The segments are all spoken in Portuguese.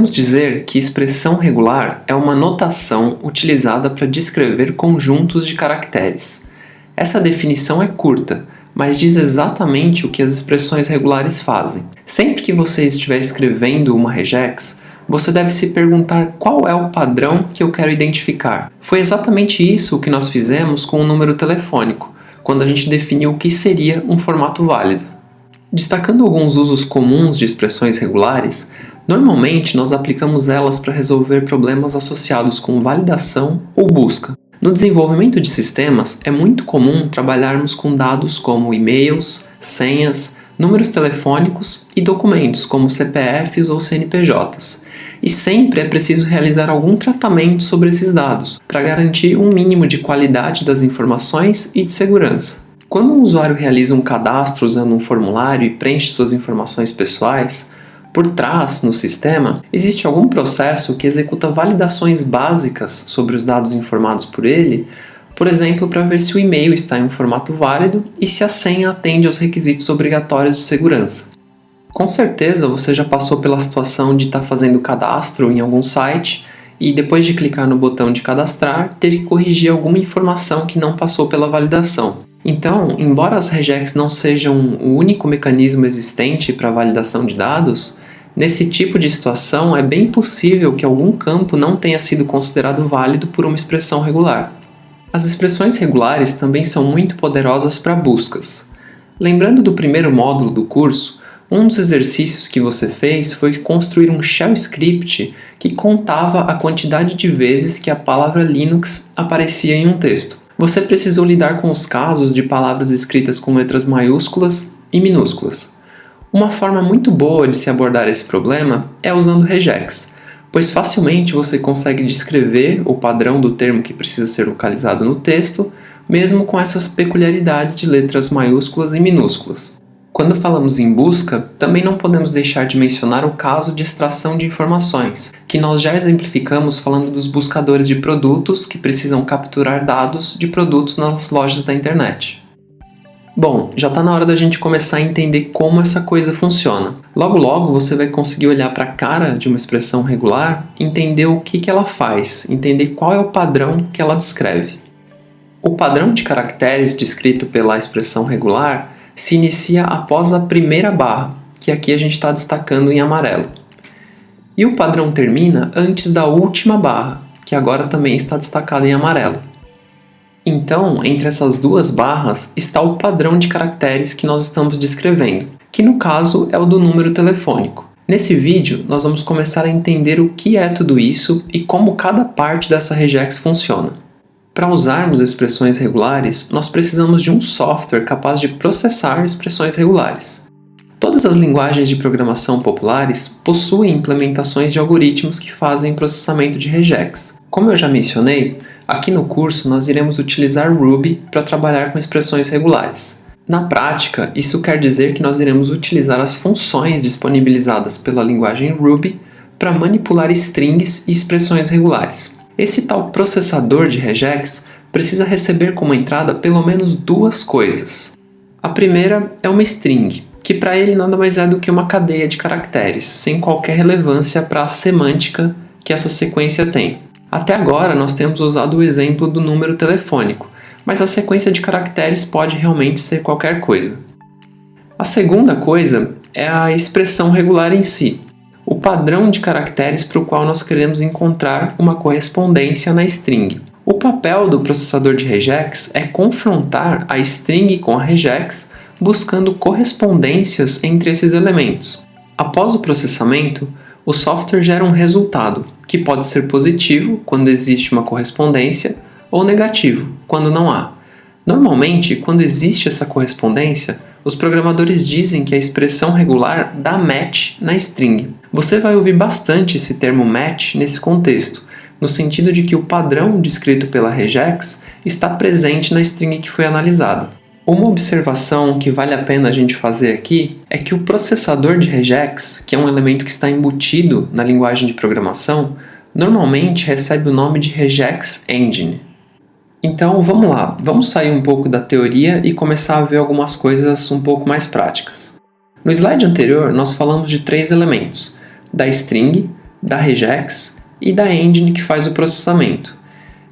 Podemos dizer que expressão regular é uma notação utilizada para descrever conjuntos de caracteres. Essa definição é curta, mas diz exatamente o que as expressões regulares fazem. Sempre que você estiver escrevendo uma regex, você deve se perguntar qual é o padrão que eu quero identificar. Foi exatamente isso que nós fizemos com o número telefônico, quando a gente definiu o que seria um formato válido. Destacando alguns usos comuns de expressões regulares, normalmente nós aplicamos elas para resolver problemas associados com validação ou busca. No desenvolvimento de sistemas, é muito comum trabalharmos com dados como e-mails, senhas, números telefônicos e documentos como CPFs ou CNPJs. E sempre é preciso realizar algum tratamento sobre esses dados, para garantir um mínimo de qualidade das informações e de segurança. Quando um usuário realiza um cadastro usando um formulário e preenche suas informações pessoais, por trás, no sistema, existe algum processo que executa validações básicas sobre os dados informados por ele, por exemplo, para ver se o e-mail está em um formato válido e se a senha atende aos requisitos obrigatórios de segurança. Com certeza você já passou pela situação de estar fazendo cadastro em algum site e depois de clicar no botão de cadastrar, ter que corrigir alguma informação que não passou pela validação. Então, embora as regex não sejam o único mecanismo existente para validação de dados, nesse tipo de situação é bem possível que algum campo não tenha sido considerado válido por uma expressão regular. As expressões regulares também são muito poderosas para buscas. Lembrando do primeiro módulo do curso, um dos exercícios que você fez foi construir um shell script que contava a quantidade de vezes que a palavra Linux aparecia em um texto. Você precisou lidar com os casos de palavras escritas com letras maiúsculas e minúsculas. Uma forma muito boa de se abordar esse problema é usando regex, pois facilmente você consegue descrever o padrão do termo que precisa ser localizado no texto, mesmo com essas peculiaridades de letras maiúsculas e minúsculas. Quando falamos em busca, também não podemos deixar de mencionar o caso de extração de informações, que nós já exemplificamos falando dos buscadores de produtos que precisam capturar dados de produtos nas lojas da internet. Bom, já está na hora da gente começar a entender como essa coisa funciona. Logo logo você vai conseguir olhar para a cara de uma expressão regular e entender o que ela faz, entender qual é o padrão que ela descreve. O padrão de caracteres descrito pela expressão regular se inicia após a primeira barra, que aqui a gente está destacando em amarelo. E o padrão termina antes da última barra, que agora também está destacada em amarelo. Então, entre essas duas barras está o padrão de caracteres que nós estamos descrevendo, que no caso é o do número telefônico. Nesse vídeo, nós vamos começar a entender o que é tudo isso e como cada parte dessa regex funciona. Para usarmos expressões regulares, nós precisamos de um software capaz de processar expressões regulares. Todas as linguagens de programação populares possuem implementações de algoritmos que fazem processamento de regex. Como eu já mencionei, aqui no curso nós iremos utilizar Ruby para trabalhar com expressões regulares. Na prática, isso quer dizer que nós iremos utilizar as funções disponibilizadas pela linguagem Ruby para manipular strings e expressões regulares. Esse tal processador de regex precisa receber como entrada pelo menos duas coisas. A primeira é uma string, que para ele nada mais é do que uma cadeia de caracteres, sem qualquer relevância para a semântica que essa sequência tem. Até agora nós temos usado o exemplo do número telefônico, mas a sequência de caracteres pode realmente ser qualquer coisa. A segunda coisa é a expressão regular em si, o padrão de caracteres para o qual nós queremos encontrar uma correspondência na string. O papel do processador de regex é confrontar a string com a regex, buscando correspondências entre esses elementos. Após o processamento, o software gera um resultado, que pode ser positivo, quando existe uma correspondência, ou negativo, quando não há. Normalmente, quando existe essa correspondência, os programadores dizem que a expressão regular dá match na string. Você vai ouvir bastante esse termo match nesse contexto, no sentido de que o padrão descrito pela regex está presente na string que foi analisada. Uma observação que vale a pena a gente fazer aqui é que o processador de regex, que é um elemento que está embutido na linguagem de programação, normalmente recebe o nome de regex engine. Então vamos lá, vamos sair um pouco da teoria e começar a ver algumas coisas um pouco mais práticas. No slide anterior nós falamos de três elementos, da string, da regex e da engine que faz o processamento.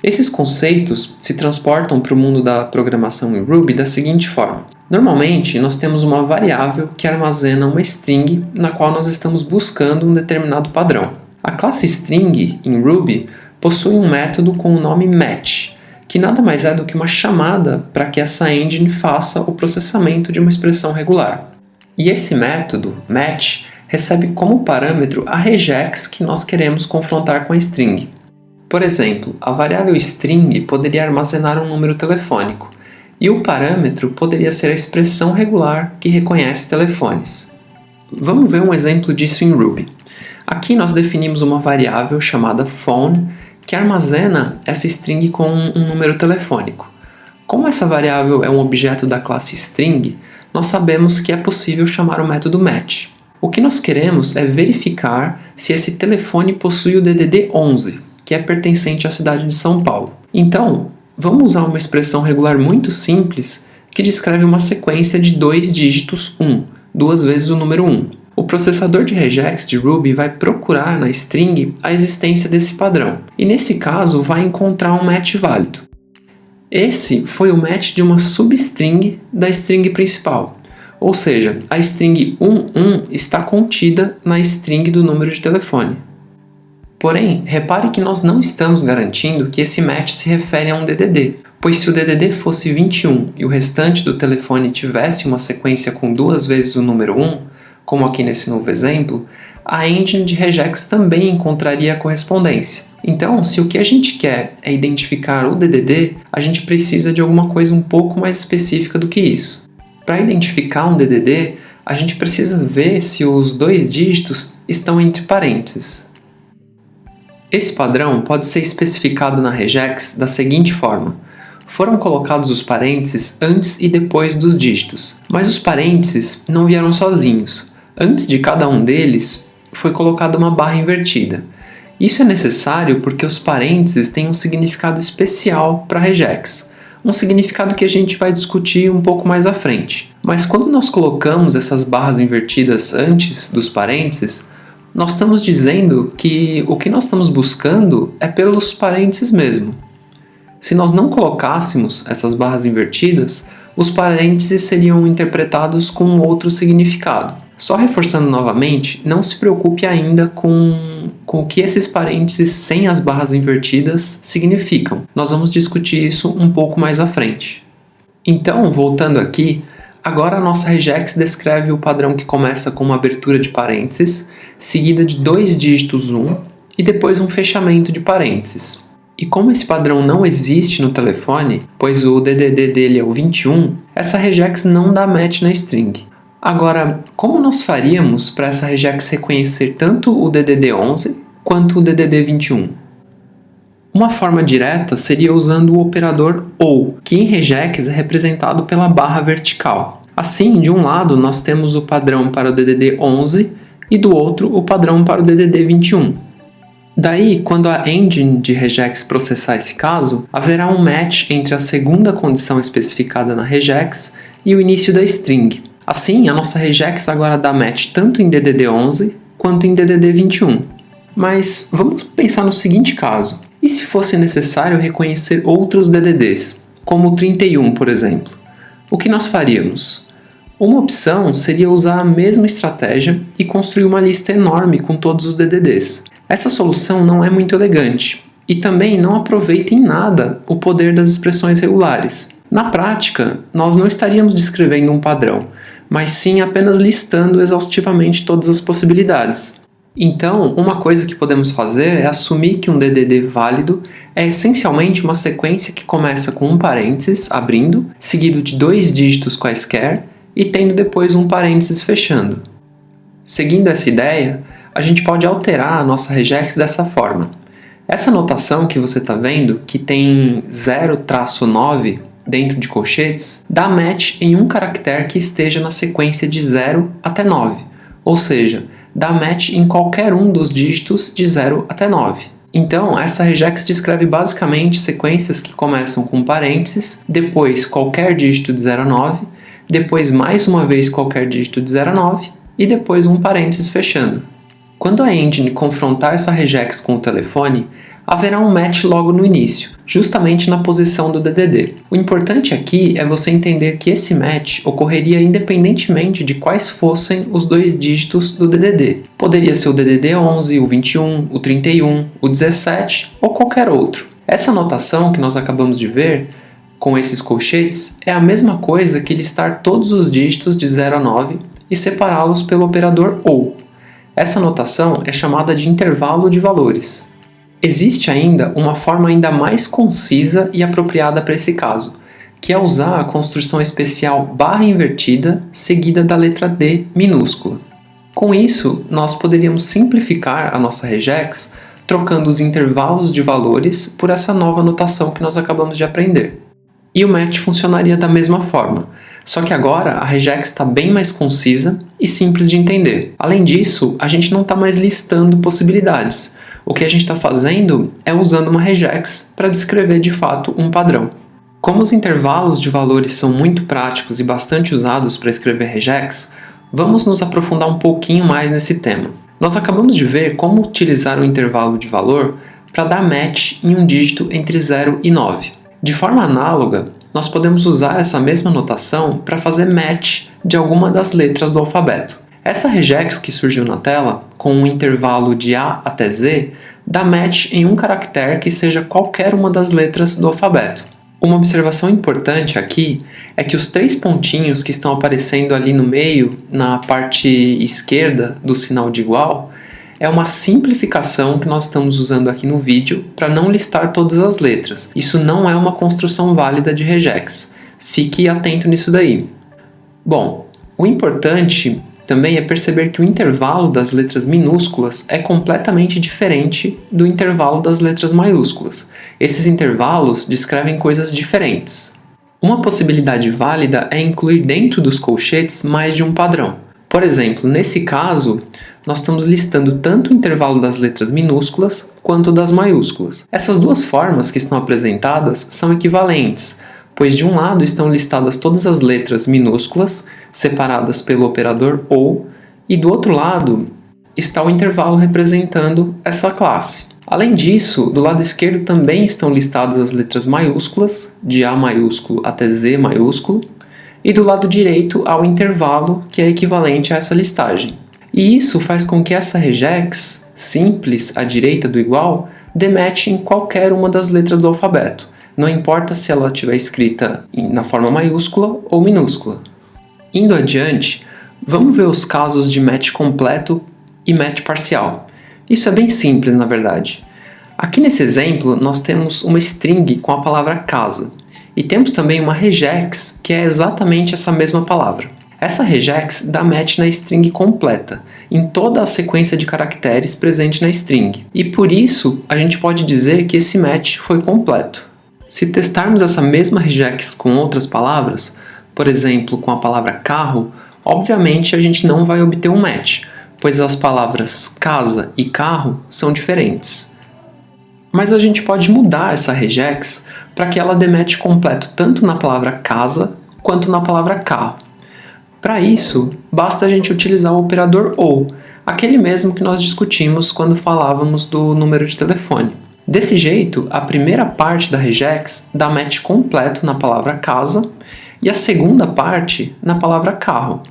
Esses conceitos se transportam para o mundo da programação em Ruby da seguinte forma. Normalmente, nós temos uma variável que armazena uma string na qual nós estamos buscando um determinado padrão. A classe string em Ruby possui um método com o nome match, que nada mais é do que uma chamada para que essa engine faça o processamento de uma expressão regular. E esse método, match, recebe como parâmetro a regex que nós queremos confrontar com a string. Por exemplo, a variável string poderia armazenar um número telefônico, e o parâmetro poderia ser a expressão regular que reconhece telefones. Vamos ver um exemplo disso em Ruby. Aqui nós definimos uma variável chamada phone, que armazena essa string com um número telefônico. Como essa variável é um objeto da classe string, nós sabemos que é possível chamar o método match. O que nós queremos é verificar se esse telefone possui o DDD 11, que é pertencente à cidade de São Paulo. Então, vamos usar uma expressão regular muito simples que descreve uma sequência de 2 dígitos 1, 2 vezes o número 1. O processador de regex de Ruby vai procurar na string a existência desse padrão, e nesse caso vai encontrar um match válido. Esse foi o match de uma substring da string principal, ou seja, a string 11 está contida na string do número de telefone. Porém, repare que nós não estamos garantindo que esse match se refere a um DDD, pois se o DDD fosse 21 e o restante do telefone tivesse uma sequência com 2 vezes o número 1, como aqui nesse novo exemplo, a engine de regex também encontraria a correspondência. Então, se o que a gente quer é identificar o DDD, a gente precisa de alguma coisa um pouco mais específica do que isso. Para identificar um DDD, a gente precisa ver se os 2 dígitos estão entre parênteses. Esse padrão pode ser especificado na regex da seguinte forma. Foram colocados os parênteses antes e depois dos dígitos, mas os parênteses não vieram sozinhos. Antes de cada um deles, foi colocada uma barra invertida. Isso é necessário porque os parênteses têm um significado especial para a regex, um significado que a gente vai discutir um pouco mais à frente. Mas quando nós colocamos essas barras invertidas antes dos parênteses, nós estamos dizendo que o que nós estamos buscando é pelos parênteses mesmo. Se nós não colocássemos essas barras invertidas, os parênteses seriam interpretados com outro significado. Só reforçando novamente, não se preocupe ainda com o que esses parênteses sem as barras invertidas significam. Nós vamos discutir isso um pouco mais à frente. Então, voltando aqui, agora a nossa regex descreve o padrão que começa com uma abertura de parênteses, seguida de 2 dígitos 1 e depois um fechamento de parênteses. E como esse padrão não existe no telefone, pois o DDD dele é o 21, essa regex não dá match na string. Agora, como nós faríamos para essa regex reconhecer tanto o DDD 11 quanto o DDD 21? Uma forma direta seria usando o operador OU, que em regex é representado pela barra vertical. Assim, de um lado nós temos o padrão para o DDD 11 e do outro o padrão para o DDD 21. Daí, quando a engine de regex processar esse caso, haverá um match entre a segunda condição especificada na regex e o início da string. Assim, a nossa regex agora dá match tanto em DDD 11 quanto em DDD 21. Mas vamos pensar no seguinte caso. E se fosse necessário reconhecer outros DDDs, como o 31, por exemplo? O que nós faríamos? Uma opção seria usar a mesma estratégia e construir uma lista enorme com todos os DDDs. Essa solução não é muito elegante e também não aproveita em nada o poder das expressões regulares. Na prática, nós não estaríamos descrevendo um padrão, mas sim apenas listando exaustivamente todas as possibilidades. Então, uma coisa que podemos fazer é assumir que um DDD válido é essencialmente uma sequência que começa com um parênteses abrindo, seguido de 2 dígitos quaisquer, e tendo depois um parênteses fechando. Seguindo essa ideia, a gente pode alterar a nossa regex dessa forma. Essa notação que você está vendo, que tem 0-9 dentro de colchetes, dá match em um caractere que esteja na sequência de 0 até 9, ou seja, dá match em qualquer um dos dígitos de 0 até 9. Então, essa regex descreve basicamente sequências que começam com parênteses, depois qualquer dígito de 0 a 9, depois mais uma vez qualquer dígito de 0 a 9 e depois um parênteses fechando. Quando a engine confrontar essa regex com o telefone, haverá um match logo no início, justamente na posição do DDD. O importante aqui é você entender que esse match ocorreria independentemente de quais fossem os dois dígitos do DDD. Poderia ser o DDD 11, o 21, o 31, o 17 ou qualquer outro. Essa notação que nós acabamos de ver com esses colchetes é a mesma coisa que listar todos os dígitos de 0 a 9 e separá-los pelo operador OU. Essa notação é chamada de intervalo de valores. Existe ainda uma forma ainda mais concisa e apropriada para esse caso, que é usar a construção especial barra invertida seguida da letra D minúscula. Com isso, nós poderíamos simplificar a nossa regex trocando os intervalos de valores por essa nova notação que nós acabamos de aprender. E o match funcionaria da mesma forma, só que agora a regex está bem mais concisa e simples de entender. Além disso, a gente não está mais listando possibilidades. O que a gente está fazendo é usando uma regex para descrever de fato um padrão. Como os intervalos de valores são muito práticos e bastante usados para escrever regex, vamos nos aprofundar um pouquinho mais nesse tema. Nós acabamos de ver como utilizar o intervalo de valor para dar match em um dígito entre 0 e 9. De forma análoga, nós podemos usar essa mesma notação para fazer match de alguma das letras do alfabeto. Essa regex que surgiu na tela, com um intervalo de A até Z, dá match em um caractere que seja qualquer uma das letras do alfabeto. Uma observação importante aqui é que os 3 pontinhos que estão aparecendo ali no meio, na parte esquerda do sinal de igual, é uma simplificação que nós estamos usando aqui no vídeo para não listar todas as letras. Isso não é uma construção válida de regex. Fique atento nisso daí. Bom, o importante também é perceber que o intervalo das letras minúsculas é completamente diferente do intervalo das letras maiúsculas. Esses intervalos descrevem coisas diferentes. Uma possibilidade válida é incluir dentro dos colchetes mais de um padrão. Por exemplo, nesse caso, nós estamos listando tanto o intervalo das letras minúsculas quanto das maiúsculas. Essas duas formas que estão apresentadas são equivalentes, pois de um lado estão listadas todas as letras minúsculas, separadas pelo operador OU, e do outro lado está o intervalo representando essa classe. Além disso, do lado esquerdo também estão listadas as letras maiúsculas, de A maiúsculo até Z maiúsculo, e do lado direito há o intervalo que é equivalente a essa listagem. E isso faz com que essa regex, simples à direita do igual, dê match em qualquer uma das letras do alfabeto. Não importa se ela estiver escrita na forma maiúscula ou minúscula. Indo adiante, vamos ver os casos de match completo e match parcial. Isso é bem simples, na verdade. Aqui nesse exemplo, nós temos uma string com a palavra casa. E temos também uma regex, que é exatamente essa mesma palavra. Essa regex dá match na string completa, em toda a sequência de caracteres presente na string. E por isso, a gente pode dizer que esse match foi completo. Se testarmos essa mesma regex com outras palavras, por exemplo, com a palavra carro, obviamente a gente não vai obter um match, pois as palavras casa e carro são diferentes. Mas a gente pode mudar essa regex para que ela dê match completo tanto na palavra casa quanto na palavra carro. Para isso, basta a gente utilizar o operador OU, aquele mesmo que nós discutimos quando falávamos do número de telefone. Desse jeito, a primeira parte da regex dá match completo na palavra casa e a segunda parte na palavra carro.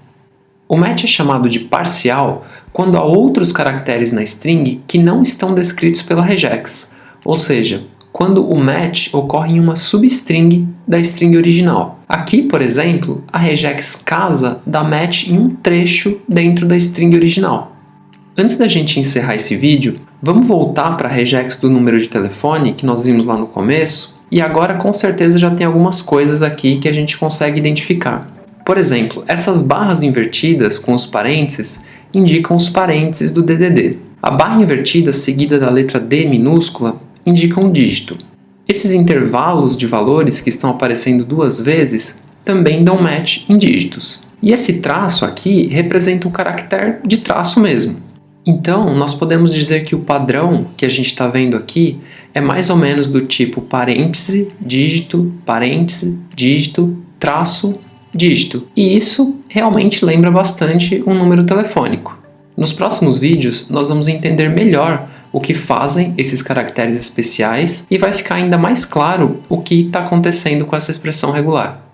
O match é chamado de parcial quando há outros caracteres na string que não estão descritos pela regex, ou seja, quando o match ocorre em uma substring da string original. Aqui, por exemplo, a regex casa dá match em um trecho dentro da string original. Antes da gente encerrar esse vídeo, vamos voltar para a regex do número de telefone que nós vimos lá no começo, e agora com certeza já tem algumas coisas aqui que a gente consegue identificar. Por exemplo, essas barras invertidas com os parênteses indicam os parênteses do DDD. A barra invertida seguida da letra D minúscula indica um dígito. Esses intervalos de valores que estão aparecendo duas vezes também dão match em dígitos. E esse traço aqui representa um caractere de traço mesmo. Então, nós podemos dizer que o padrão que a gente está vendo aqui é mais ou menos do tipo parêntese, dígito, traço, dígito. E isso realmente lembra bastante um número telefônico. Nos próximos vídeos, nós vamos entender melhor o que fazem esses caracteres especiais e vai ficar ainda mais claro o que está acontecendo com essa expressão regular.